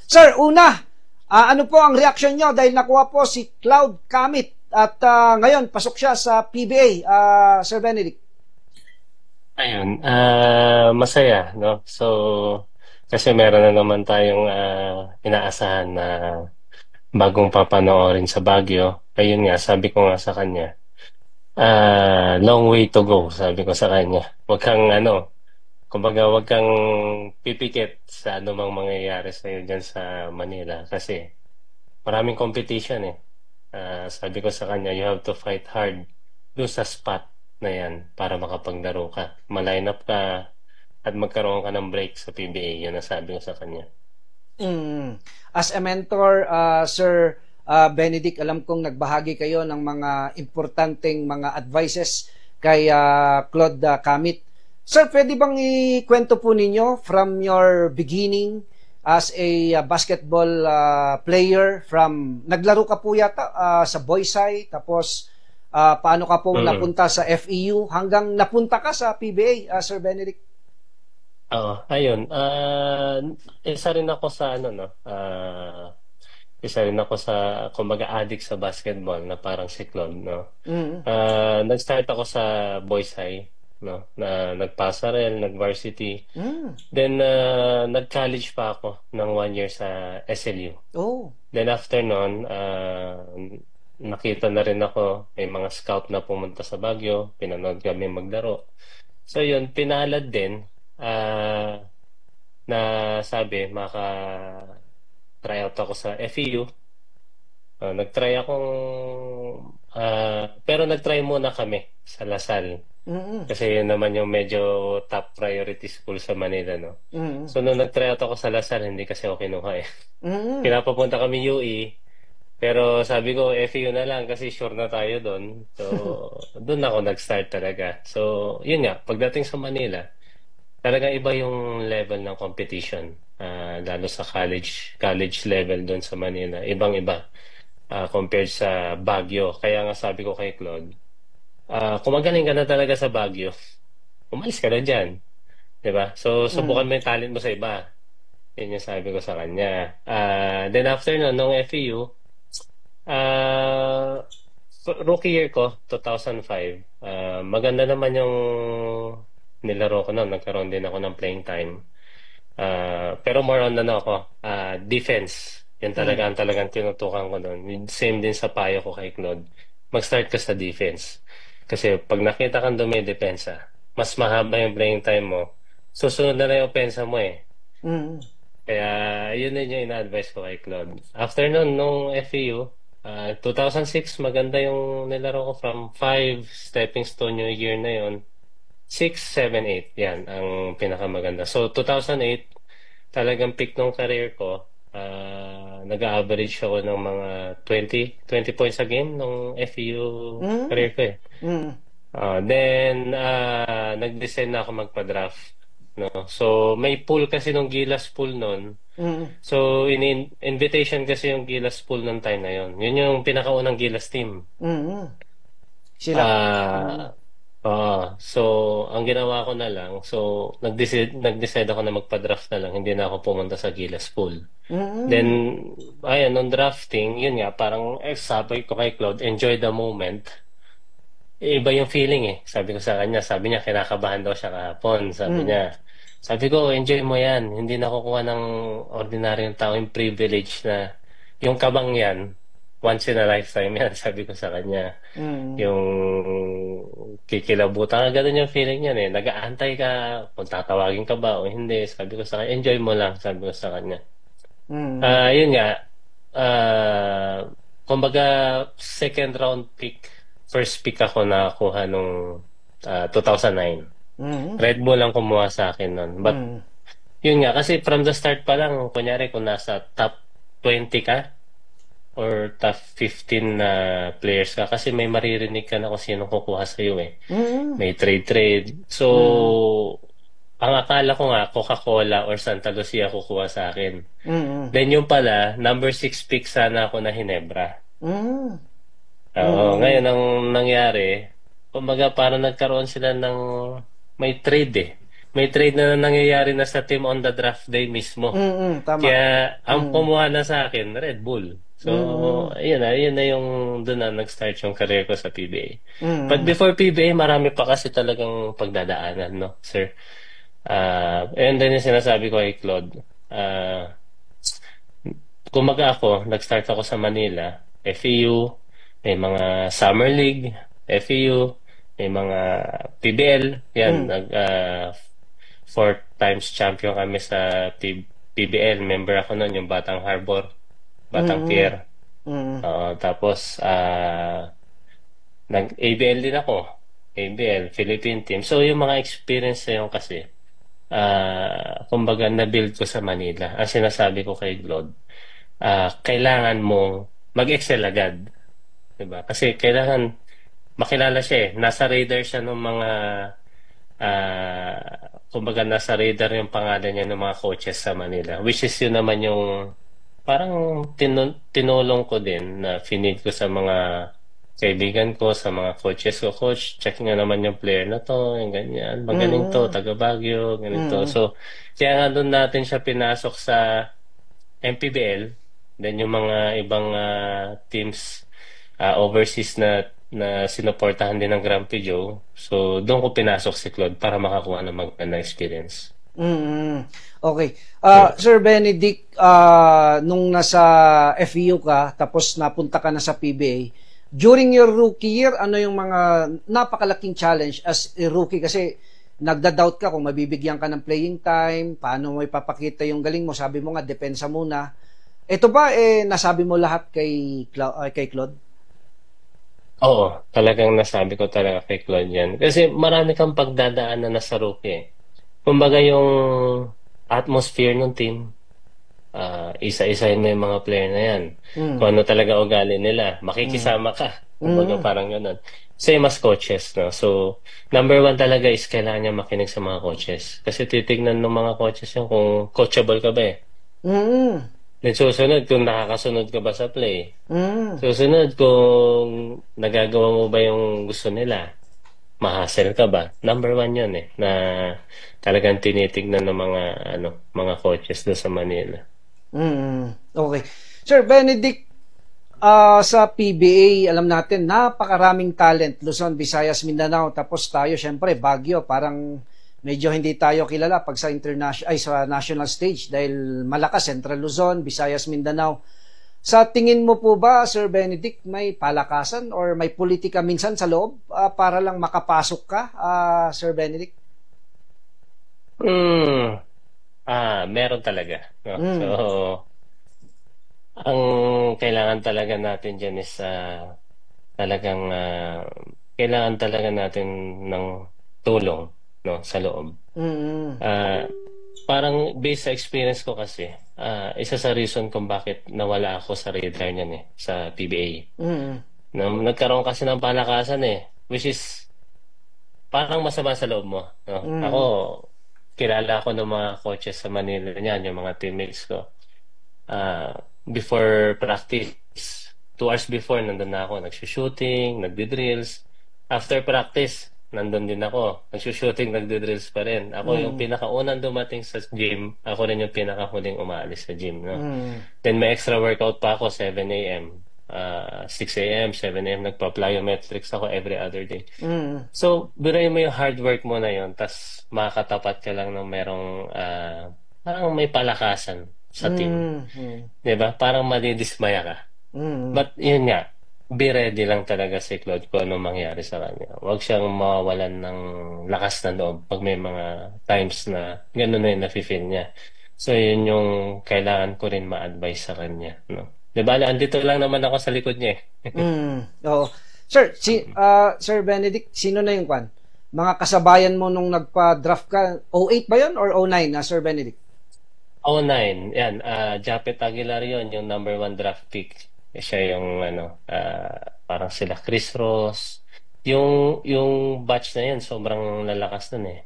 Sir, una, ano po ang reaction nyo dahil nakuha po si Cloud Kamit at ngayon pasok siya sa PBA, Sir Benedict? Ayun, masaya, no? So, kasi meron na naman tayong inaasahan na bagong papanoorin sa Baguio. Ayun nga, sabi ko nga sa kanya, long way to go, sabi ko sa kanya. Huwag kang kumbaga huwag kang pipikit sa anumang mangyayari sa'yo dyan sa Manila kasi maraming competition eh. Sabi ko sa kanya, you have to fight hard doon sa spot na yan para makapaglaro ka. Maline up ka at magkaroon ka ng break sa PBA. Yun ang sabi ko sa kanya. Mm. As a mentor, Sir Benedict, alam kong nagbahagi kayo ng mga importanteng mga advices kay Claude Kamit. Sir, pwede bang ikwento po ninyo from your beginning as a basketball player from naglaro ka po yata sa Boysay, tapos paano ka po Mm. napunta sa FEU hanggang napunta ka sa PBA, Sir Benedict? Oo, ayun. Isa rin ako sa no? Isa rin ako sa, kumbaga, addict sa basketball na parang si Claude, no? Mm. Nag-start ako sa Boys High, no? Na nag-pasarel, nag-varsity. Mm. Then, nag-college pa ako ng 1 year sa SLU. Oh. Then after nun, nakita na rin ako, may mga scout na pumunta sa Baguio, pinanood kami maglaro. So yun, pinalad din, na sabi, maka-tryout ako sa FEU. Nag-try akong, pero nag-try muna kami sa Lasal. Mm. Kasi yun naman yung medyo top priority school sa Manila, no? Mm. So nung nag-try out ako sa Lasal, hindi kasi ako kinuha eh. Mm. Pinapapunta kami UE, pero sabi ko, FEU na lang kasi sure na tayo doon. So, doon ako nag-start talaga. So, yun nga, pagdating sa Manila, talaga iba yung level ng competition. Lalo sa college level doon sa Manila. Ibang-iba compared sa Baguio. Kaya nga sabi ko kay Claude, kung magaling ka na talaga sa Baguio, umalis ka na dyan. 'Di ba? So, Mm. subukan mo yung talent mo sa iba. Yun yung sabi ko sa kanya. Then after nun, nung FEU, Ah, rookie year ko, 2005. Maganda naman yung nilaro ko noon. Nagkaroon din ako ng playing time. Pero more on ako, defense. Yan talaga Mm. ang talagang tinutukan ko noon. Same din sa payo ko kay Claude. Mag-start ka sa defense. Kasi pag nakita kang dumidepensa, mas mahaba yung playing time mo. Susunod na lang yung opensa mo eh. Mm. Kaya yun din yung ina-advise ko kay Claude. After nun, nung FEU, 2006, maganda yung nilaro ko from 5 stepping stone yung year na yun. 6, 7, 8. Yan, ang pinakamaganda. So, 2008, talagang peak ng career ko. Nag-average ako ng mga 20 points a game nung FEU Mm. career ko eh. Mm. Then, nag-decide na ako magpa-draft. No? So, may pool kasi nung Gilas pool nun. Mm. So, invitation kasi yung Gilas pool nung time na yon. Yun yung pinakaunang Gilas team. Mm. Sila. Mm. Ah, so, ang ginawa ko na lang, so, nag-decide ako na magpa-draft na lang. Hindi na ako pumunta sa Gilas pool. Then, Mm. ayun, nung drafting, yun nga, parang sabi ko kay Claude, enjoy the moment. Iba yung feeling eh. Sabi ko sa kanya, sabi niya, kinakabahan daw siya kahapon. Mm. Sabi ko, enjoy mo yan. Hindi nakukuha ng ordinaryong tao yung privilege na yung kabang yan, once in a lifetime yan, sabi ko sa kanya. Mm. Yung kikilabutan, ganun yung feeling niyan eh. Nag-aantay ka kung tatawagin ka ba o hindi. Sabi ko sa kanya, enjoy mo lang, sabi ko sa kanya. Mm. Yun nga, ah, kumbaga second round pick, first pick ako nakakuha nung 2009. Mm. Red Bull ang kumuha sa akin nun. But Mm. yun nga, kasi from the start pa lang, kunyari kung nasa top 20 ka or top 15 na players ka, kasi may maririnig ka na kung sino kukuha sa iyo eh. Mm. May trade. So, Mm. ang akala ko nga, Coca-Cola or Santa Lucia kukuha sa akin. Mm. Then yung pala, number 6 pick sana ako na Hinebra. Mm. Oo, Mm. ngayon ang nangyari, kumbaga parang nagkaroon sila ng may trade eh. may trade na nangyayari na sa team on the draft day mismo. Tama. Kaya ang kumuha na sa akin, Red Bull. So, ayun na yung doon na nag-start yung career ko sa PBA. But before PBA, marami pa kasi talagang pagdadaanan, no, sir? And then yung sinasabi ko kay Claude, kumaga ako, nag-start ako sa Manila, FEU, may mga Summer League, FEU, may mga PBL, yan, four times champion kami sa PBL, member ako noon, yung Batang Harbor, Batang Pier. Tapos, nag-ABL din ako, ABL, Philippine team. So, yung mga experience na yun kasi, kumbaga, na-build ko sa Manila. Ang sinasabi ko kay Claude, kailangan mong mag-excel agad. Diba? Kasi kailangan makilala siya eh. Nasa radar siya ng mga kumbaga nasa radar yung pangalan niya ng mga coaches sa Manila. Which is yun naman yung parang tinulong ko din na finid ko sa mga kaibigan ko, sa mga coaches ko. Coach, check nga naman yung player na to, yung ganyan. Magaling to, taga Baguio, ganito. So, kaya nga doon natin siya pinasok sa MPBL, then yung mga ibang teams overseas na sinuportahan din ng Grumpy Joe. So, doon ko pinasok si Claude para makakuha ng magandang experience. Okay. Sir Benedict, nung nasa FEU ka, tapos napunta ka na sa PBA, during your rookie year, ano yung mga napakalaking challenge as a rookie? Kasi nagda-doubt ka kung mabibigyan ka ng playing time, paano mo ipapakita yung galing mo. Sabi mo nga, depensa muna. Ito ba, nasabi mo lahat kay Claude? Oo, talagang nasabi ko talaga kay Claude yan. Kasi marami kang pagdadaanan na sa rookie eh. Kumbaga yung atmosphere ng team, isa-isahin mo yung mga player na yan. Kung ano talaga ugali nila, makikisama ka. Kumbaga parang ganun. Same as coaches, no? So, number one talaga is kailangan niya makinig sa mga coaches. Kasi titignan ng mga coaches yung kung coachable ka ba eh. Then susunod kung nakakasunod ka ba sa play. Susunod kung nagagawa mo ba yung gusto nila. Ma-hustle ka ba? Number one yun eh. Na talagang tinitignan ng mga coaches doon sa Manila. Okay. Sir Benedict, sa PBA, alam natin, napakaraming talent. Luzon, Visayas, Mindanao. Tapos tayo, syempre, Baguio. Parang medyo hindi tayo kilala pag sa sa national stage dahil malakas Central Luzon, Visayas, Mindanao. Sa tingin mo po ba, Sir Benedict, may palakasan or may politika minsan sa loob para lang makapasok ka, Sir Benedict? Meron talaga. No? So, ang kailangan talaga natin dyan is talagang kailangan talaga natin ng tulong, no, sa loob. Parang based sa experience ko kasi, isa sa reason kung bakit nawala ako sa radar niyan eh, sa PBA. Nagkaroon kasi ng palakasan eh, which is parang masama sa loob mo. No? Ako, kilala ako ng mga coaches sa Manila niyan, yung mga teammates ko. Before practice, 2 hours before, nandun na ako, nagsushooting, nagdi-drills. After practice, nandun din ako, nagsushooting, nagdi-drills pa rin. Ako yung pinakaunang dumating sa gym, ako rin yung pinakahuling umaalis sa gym. No? Then may extra workout pa ako, 7 a.m. 6 a.m., 7 a.m. Nagpa-plyometrics ako every other day. So, biruin mo yung hard work mo na yun, tas makakatapat ka lang ng merong parang may palakasan sa team. Diba? Parang madidismaya ka. But yun nga, be ready lang talaga si Claude kung anong mangyari sa kanya. Huwag siyang mawawalan ng lakas na loob pag may mga times na gano'n na yung nafe-feel niya. So, yun yung kailangan ko rin ma-advise sa kanya. No? Diba? Andito lang naman ako sa likod niya eh. Oo. Sir, Sir Benedict, sino na yung kwan? Mga kasabayan mo nung nagpa-draft ka, 08 ba yun or 09 na, Sir Benedict? 09, yan. Japet Aguilar yun, yung number 1 draft pick. Siya yung parang sila Chris Ross. Yung batch na yun, sobrang lalakas nun eh.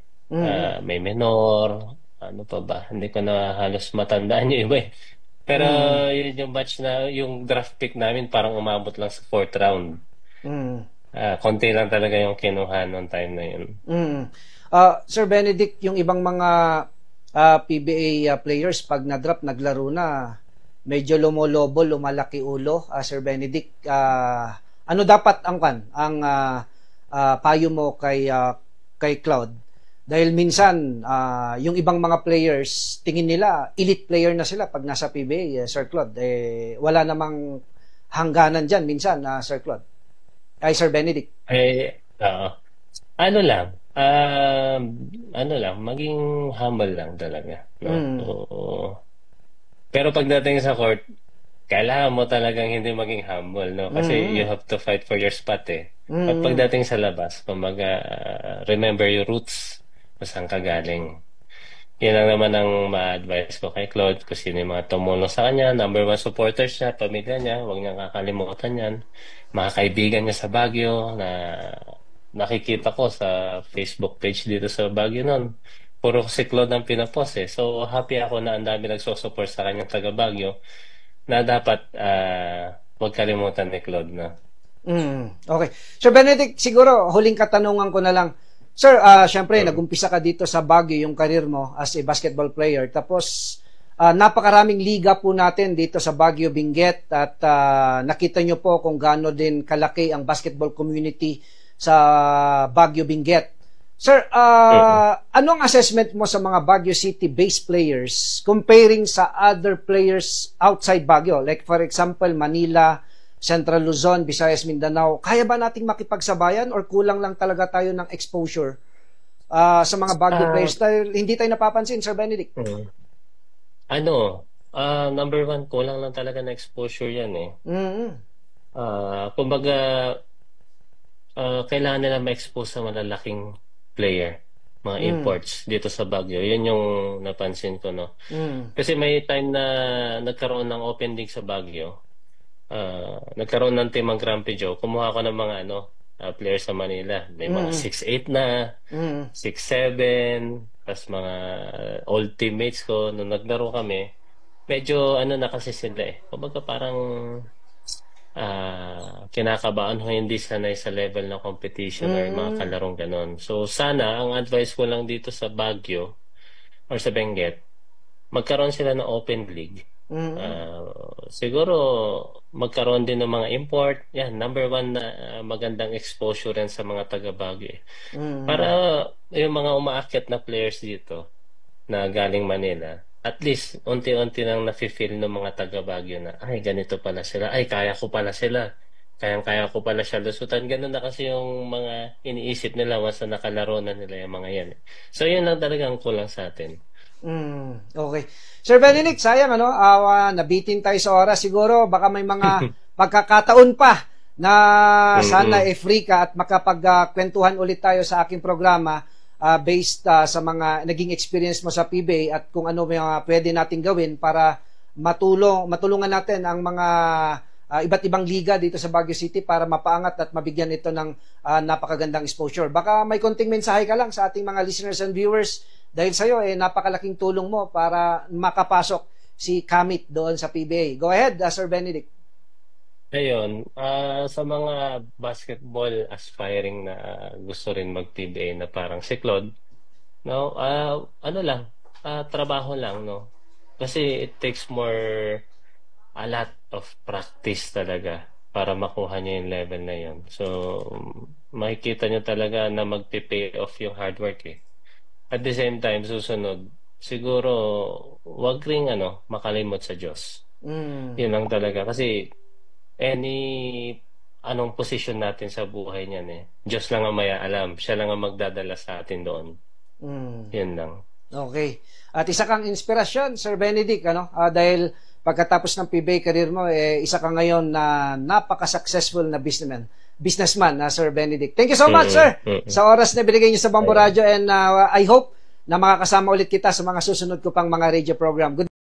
May Menor, ano pa ba? Hindi ko na halos matandaan yung iba eh. Pero yun yung batch na, yung draft pick namin parang umabot lang sa 4th round. Konti lang talaga yung kinuha noong time na yun. Sir Benedict, yung ibang mga PBA players, pag na-drop, naglaro na, medyo lumolobo, lumalaki ulo. Sir Benedict, ano dapat ang payo mo kay Cloud? Dahil minsan, yung ibang mga players, tingin nila, elite player na sila pag nasa PBA, Sir Claude. Wala namang hangganan dyan minsan, Sir Claude. Ay, Sir Benedict. Oo. Ano lang, maging humble lang talaga, no? Mm. So, pero pagdating sa court, kailangan mo talagang hindi maging humble, no? Kasi you Mm. have to fight for your spot, eh. At Mm. pagdating sa labas, kumbaga, remember your roots, kung saan ka galing. Yan lang naman ang ma-advise ko kay Claude, kung sino yung mga tumulong sa kanya, number one supporters niya, pamilya niya, huwag niyang kakalimutan yan. Mga kaibigan niya sa Baguio na nakikita ko sa Facebook page dito sa Baguio noon. Puro si Claude ang pinapost, eh. So, happy ako na ang dami nagsusupport sa kanyang taga Baguio na dapat huwag kalimutan ni Claude na. Okay. Sir Benedict, siguro huling katanungan ko na lang. Sir, syempre, nagumpisa ka dito sa Baguio yung career mo as a basketball player. Tapos, napakaraming liga po natin dito sa Baguio, Benguet. At nakita nyo po kung gaano din kalaki ang basketball community sa Baguio, Benguet. Sir, anong assessment mo sa mga Baguio City-based players comparing sa other players outside Baguio? Like for example, Manila, Central Luzon, Visayas, Mindanao. Kaya ba nating makipagsabayan or kulang lang talaga tayo ng exposure sa mga Baguio players? Hindi tayo napapansin, Sir Benedict. Number one, kulang lang talaga na exposure yan, eh. Mm-hmm. Kumbaga, kailangan nila ma-expose sa malalaking player, mga imports dito sa Baguio. Yan yung napansin ko, no? Kasi may time na nagkaroon ng open league sa Baguio. Nagkaroon ng team ang Grumpy Joe. Kumuha ko ng mga players sa Manila. May mga 6'8 na, 6'7, tapos mga old teammates ko nung naglaro kami. Medyo na kasi sila, eh. Kumbaga parang kinakabahan o hindi sanay sa level ng competition or mga kalarong ganon. So sana, ang advice ko lang dito sa Baguio or sa Benguet, magkaroon sila ng open league. Siguro magkaroon din ng mga import. Yan, number one na magandang exposure rin sa mga taga Baguio, eh. Para yung mga umaakyat na players dito na galing Manila, at least unti-unti nang nafe-feel ng mga taga Baguio na ay ganito pala sila, ay kaya ko pala sila, kaya ko pala siya lusutan. Ganun na kasi yung mga iniisip nila once na nakalaro na nila yung mga yan, eh. So yun lang talaga ang kulang sa atin. Okay. Sir Benedict, sayang nabitin tayo sa oras. Siguro baka may mga pagkakataon pa na sana free ka at makapagkwentuhan ulit tayo sa aking programa based sa mga naging experience mo sa PBA at kung ano mga pwede nating gawin para matulungan natin ang mga iba't ibang liga dito sa Baguio City para mapaangat at mabigyan ito ng napakagandang exposure. Baka may konting mensahe ka lang sa ating mga listeners and viewers dahil sa'yo, napakalaking tulong mo para makapasok si Kamit doon sa PBA. Go ahead, Sir Benedict. Ayun, sa mga basketball aspiring na gusto rin mag-PBA na parang si Claude, no, trabaho lang, no? Kasi it takes a lot of practice talaga para makuha niyo yung level na yun. So, makikita niyo talaga na magpe-pay off yung hard work, eh. At the same time, susunod, siguro, wag ring makalimot sa Diyos. Yun lang talaga. Kasi, anong posisyon natin sa buhay niyan, eh. Diyos lang ang may alam. Siya lang ang magdadala sa atin doon. Yun lang. Okay. At isa kang inspirasyon, Sir Benedict, dahil pagkatapos ng PBA career mo, isa ka ngayon na napaka-successful na businessman, Sir Benedict. Thank you so much, sir, sa oras na binigay niyo sa Bambo Radio, and I hope na makakasama ulit kita sa mga susunod ko pang mga radio program. Good